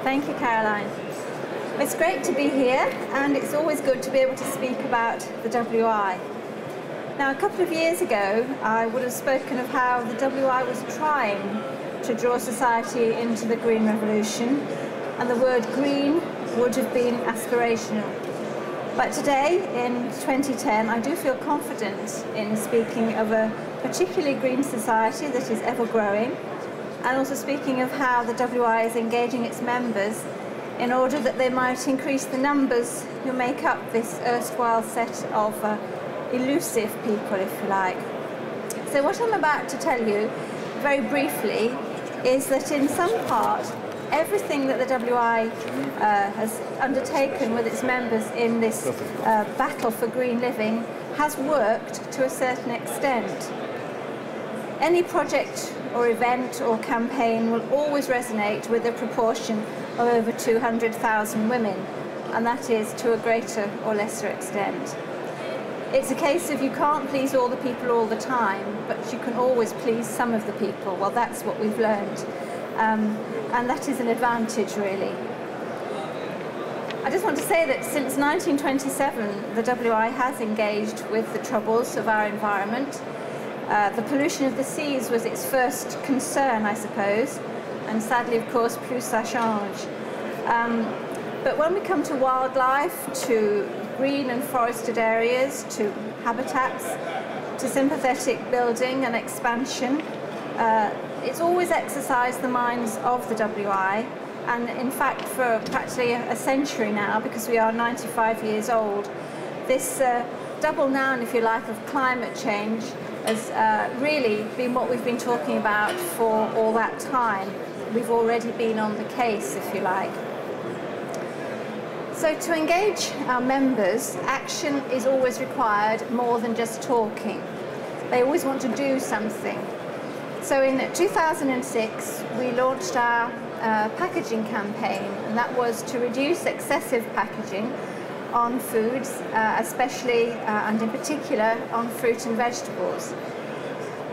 Thank you, Caroline. It's great to be here, and it's always good to be able to speak about the WI. Now, a couple of years ago, I would have spoken of how the WI was trying to draw society into the green revolution, and the word green would have been aspirational. But today, in 2010, I do feel confident in speaking of a particularly green society that is ever growing, and also speaking of how the WI is engaging its members in order that they might increase the numbers who make up this erstwhile set of elusive people, if you like. So what I'm about to tell you, very briefly, is that in some part, everything that the WI has undertaken with its members in this battle for green living has worked to a certain extent. Any project or event or campaign will always resonate with a proportion of over 200,000 women, and that is to a greater or lesser extent. It's a case of you can't please all the people all the time, but you can always please some of the people. Well, that's what we've learned, and that is an advantage, really. I just want to say that since 1927, the WI has engaged with the troubles of our environment. The pollution of the seas was its first concern, I suppose, and sadly, of course, plus ça change. But when we come to wildlife, to green and forested areas, to habitats, to sympathetic building and expansion, it's always exercised the minds of the WI, and in fact for practically a century now, because we are 95 years old. This double noun, if you like, of climate change has really been what we've been talking about for all that time. We've already been on the case, if you like. So to engage our members, action is always required more than just talking. They always want to do something. So in 2006, we launched our packaging campaign, and that was to reduce excessive packaging on foods, especially and in particular on fruit and vegetables.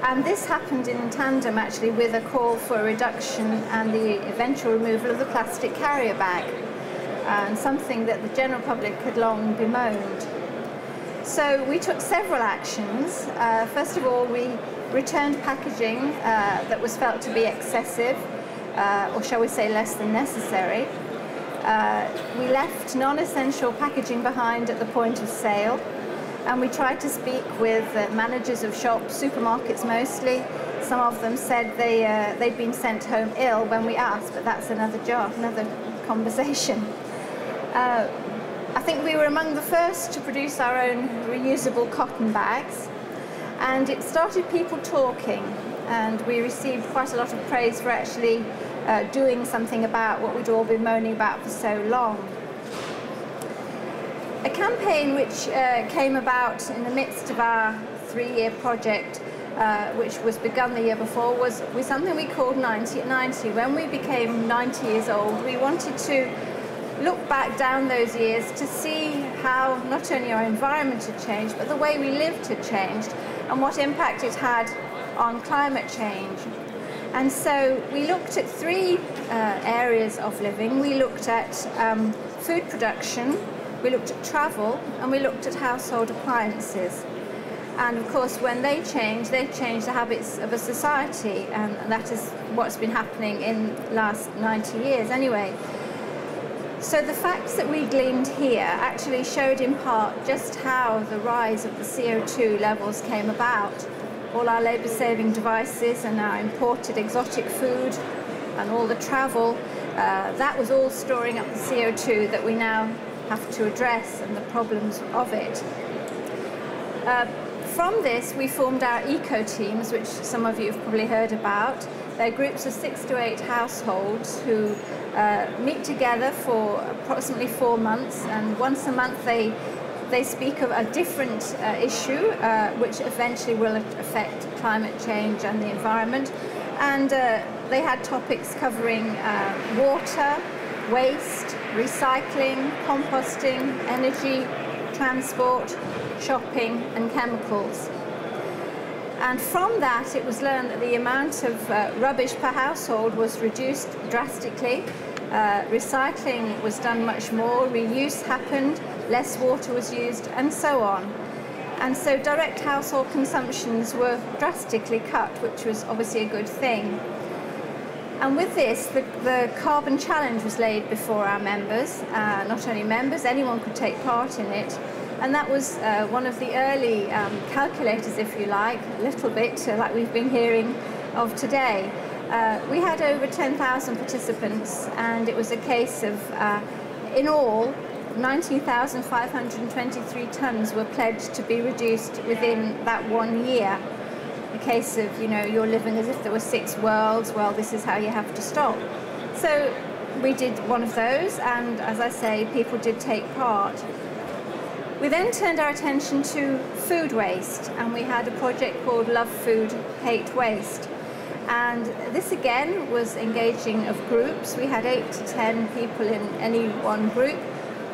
And this happened in tandem actually with a call for a reduction and the eventual removal of the plastic carrier bag, and something that the general public had long bemoaned. So we took several actions. First of all, we returned packaging that was felt to be excessive, or shall we say less than necessary. We left non-essential packaging behind at the point of sale, and we tried to speak with managers of shops, supermarkets mostly. Some of them said they'd been sent home ill when we asked, but that's another conversation. I think we were among the first to produce our own reusable cotton bags, and it started people talking, and we received quite a lot of praise for actually doing something about what we'd all been moaning about for so long. A campaign which came about in the midst of our 3-year project, which was begun the year before, was something we called 90 at 90. When we became 90 years old, we wanted to look back down those years to see how not only our environment had changed, but the way we lived had changed, and what impact it had on climate change. And so we looked at 3 areas of living. We looked at food production, we looked at travel, and we looked at household appliances. And of course, when they change the habits of a society, and that is what's been happening in the last 90 years anyway. So the facts that we gleaned here actually showed in part just how the rise of the CO2 levels came about. All our labour-saving devices and our imported exotic food and all the travel, that was all storing up the CO2 that we now have to address and the problems of it. From this, we formed our eco-teams, which some of you have probably heard about. They're groups of 6 to 8 households who meet together for approximately 4 months, and once a month they speak of a different issue which eventually will affect climate change and the environment. And they had topics covering water, waste, recycling, composting, energy, transport, shopping and chemicals. And from that it was learned that the amount of rubbish per household was reduced drastically recycling was done much more, reuse happened, less water was used, and so on. And so direct household consumptions were drastically cut, which was obviously a good thing. And with this, the carbon challenge was laid before our members. Not only members, anyone could take part in it. And that was one of the early calculators, if you like, a little bit like we've been hearing of today. We had over 10,000 participants, and it was a case of, in all, 19,523 tonnes were pledged to be reduced within that 1 year. A case of, you know, you're living as if there were 6 worlds, well, this is how you have to stop. So we did one of those, and as I say, people did take part. We then turned our attention to food waste, and we had a project called Love Food, Hate Waste. And this again was engaging of groups. We had 8 to 10 people in any one group,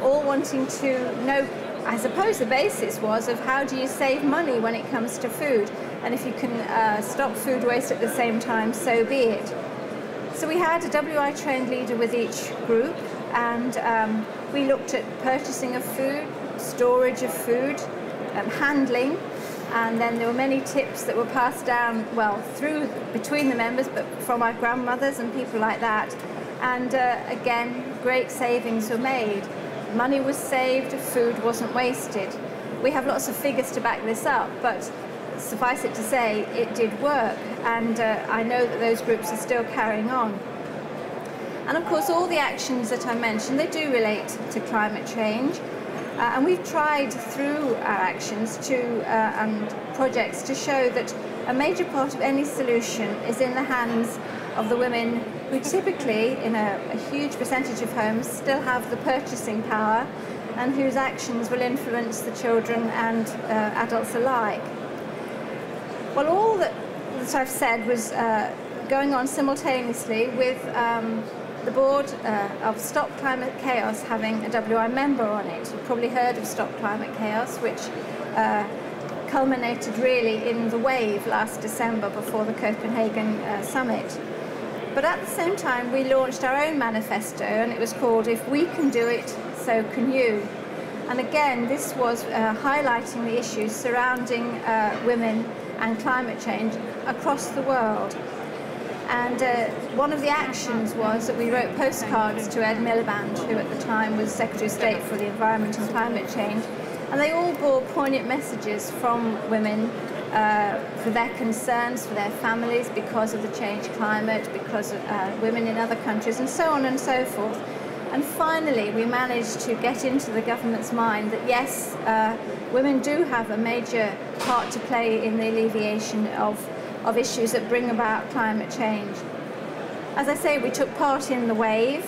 all wanting to know, I suppose the basis was, of how do you save money when it comes to food, and if you can stop food waste at the same time, so be it. So we had a WI trained leader with each group, and we looked at purchasing of food, storage of food, handling, and then there were many tips that were passed down, well, through between the members, but from our grandmothers and people like that. And again, great savings were made. Money was saved, food wasn't wasted. We have lots of figures to back this up, but suffice it to say, it did work, and I know that those groups are still carrying on. And of course, all the actions that I mentioned, they do relate to climate change. And we've tried through our actions and projects to show that a major part of any solution is in the hands of the women who typically, in a huge percentage of homes, still have the purchasing power and whose actions will influence the children and adults alike. Well, all that I've said was going on simultaneously with the board of Stop Climate Chaos having a WI member on it. You've probably heard of Stop Climate Chaos, which culminated really in the wave last December before the Copenhagen summit. But at the same time, we launched our own manifesto, and it was called If We Can Do It, So Can You. And again, this was highlighting the issues surrounding women and climate change across the world. And one of the actions was that we wrote postcards to Ed Miliband, who at the time was Secretary of State for the Environment and Climate Change, and they all bore poignant messages from women for their concerns for their families because of the changed climate, because of women in other countries, and so on and so forth. And finally, we managed to get into the government's mind that yes, women do have a major part to play in the alleviation of issues that bring about climate change. As I say, we took part in the wave.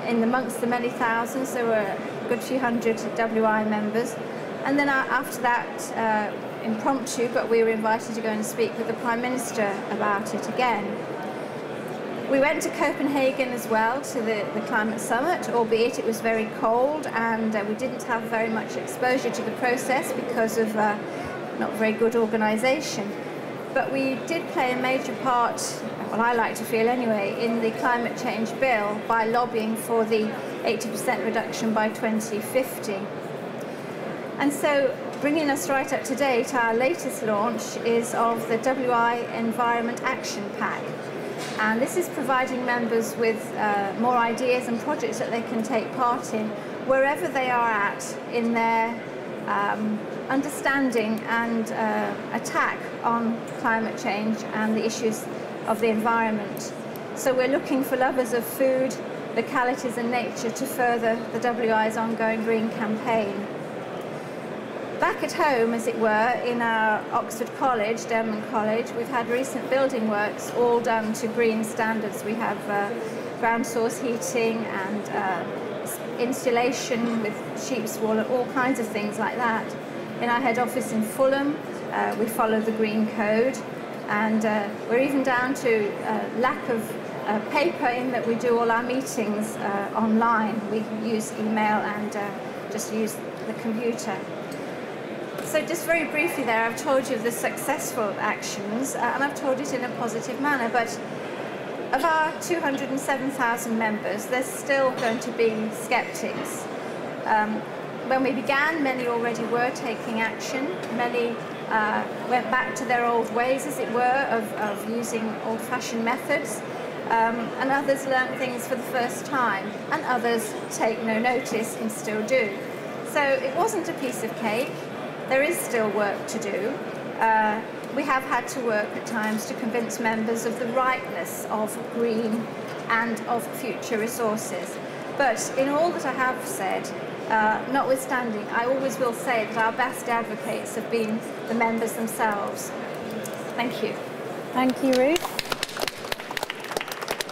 Amongst the many thousands, there were a good few hundred WI members. And then after that, impromptu, but we were invited to go and speak with the Prime Minister about it again. We went to Copenhagen as well, to the climate summit, albeit it was very cold, and we didn't have very much exposure to the process because of not very good organisation. But we did play a major part, well, I like to feel anyway, in the climate change bill by lobbying for the 80% reduction by 2050. And so, bringing us right up to date, our latest launch is of the WI Environment Action Pack. And this is providing members with more ideas and projects that they can take part in wherever they are at in their understanding and attack on climate change and the issues of the environment. So we're looking for lovers of food, localities and nature to further the WI's ongoing green campaign. Back at home, as it were, in our Oxford College, Denman College, we've had recent building works all done to green standards. We have ground source heating and insulation with sheep's wool and all kinds of things like that. In our head office in Fulham, we follow the Green Code, and we're even down to lack of paper in that we do all our meetings online. We use email and just use the computer. So just very briefly there, I've told you of the successful actions, and I've told it in a positive manner, but of our 207,000 members, there's still going to be skeptics. When we began, many already were taking action. Many went back to their old ways, as it were, of using old-fashioned methods. And others learnt things for the first time, and others take no notice and still do. So it wasn't a piece of cake. There is still work to do. We have had to work at times to convince members of the rightness of green and of future resources. But in all that I have said, notwithstanding, I always will say that our best advocates have been the members themselves. Thank you. Thank you, Ruth.